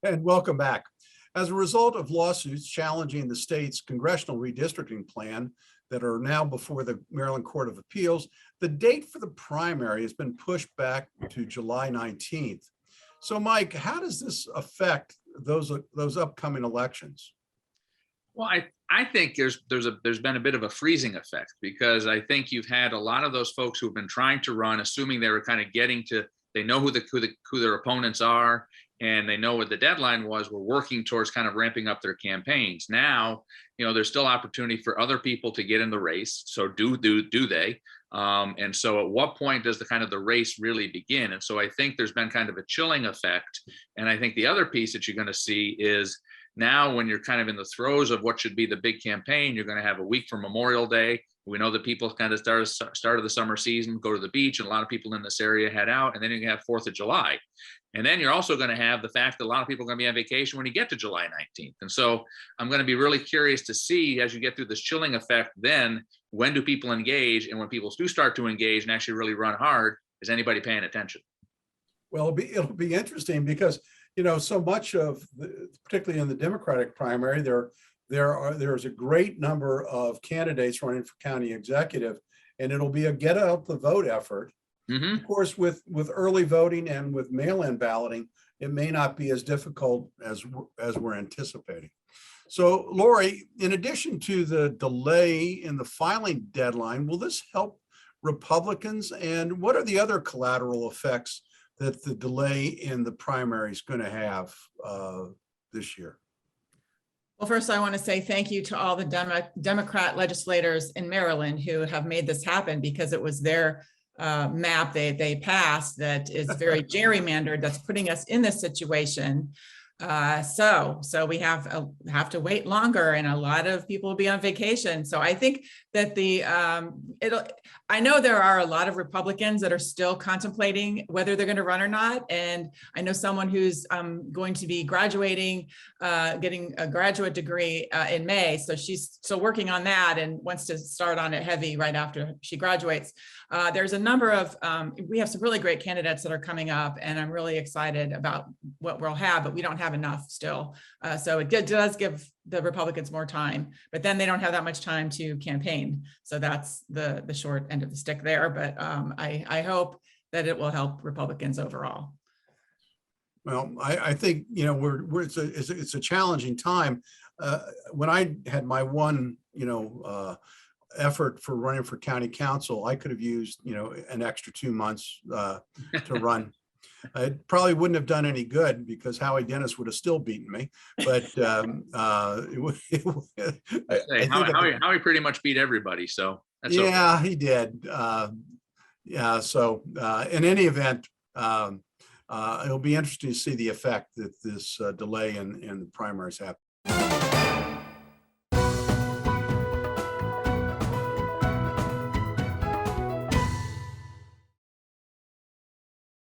And welcome back. As a result of lawsuits challenging the state's congressional redistricting plan that are now before the Maryland Court of Appeals, the date for the primary has been pushed back to July 19th. So, Mike, how does this affect those upcoming elections? Well, I think there's been a bit of a freezing effect, because I think you've had a lot of those folks who have been trying to run, assuming they were kind of getting to, they know who their opponents are, and they know what the deadline was. We're working towards kind of ramping up their campaigns. Now, there's still opportunity for other people to get in the race. So do they? And so at what point does the race really begin? And so I think there's been kind of a chilling effect. And I think the other piece that you're going to see is, now when you're kind of in the throes of what should be the big campaign, you're going to have a week for Memorial Day. We know that people kind of start of the summer season, go to the beach, and a lot of people in this area head out, and then you have 4th of July. And then you're also going to have the fact that a lot of people are going to be on vacation when you get to July 19th. And so I'm going to be really curious to see, as you get through this chilling effect, then when do people engage? And when people do start to engage and actually really run hard, is anybody paying attention? Well, it'll be interesting because, so much of, particularly in the Democratic primary, there's a great number of candidates running for county executive, and it'll be a get out the vote effort. Mm-hmm. Of course, with early voting and with mail-in balloting, it may not be as difficult as we're anticipating. So, Laurie, in addition to the delay in the filing deadline, will this help Republicans? And what are the other collateral effects that the delay in the primary is going to have this year? Well, first, I want to say thank you to all the Democrat legislators in Maryland who have made this happen, because it was their map they passed that is very gerrymandered that's putting us in this situation. So we have to wait longer, and a lot of people will be on vacation. So I think that I know there are a lot of Republicans that are still contemplating whether they're going to run or not. And I know someone who's going to be graduating, getting a graduate degree in May. So she's still working on that and wants to start on it heavy right after she graduates. There's a number of, we have some really great candidates that are coming up, and I'm really excited about what we'll have, but we don't have enough still. So it does give the Republicans more time, but then they don't have that much time to campaign. So that's the short end of the stick there. But I hope that it will help Republicans overall. Well, I think, it's a challenging time. When I had my one, effort for running for county council, I could have used, an extra 2 months to run. I probably wouldn't have done any good, because Howie Dennis would have still beaten me. But Howie pretty much beat everybody. So that's yeah, okay. He did. Yeah. So in any event, it'll be interesting to see the effect that this delay in the primaries have.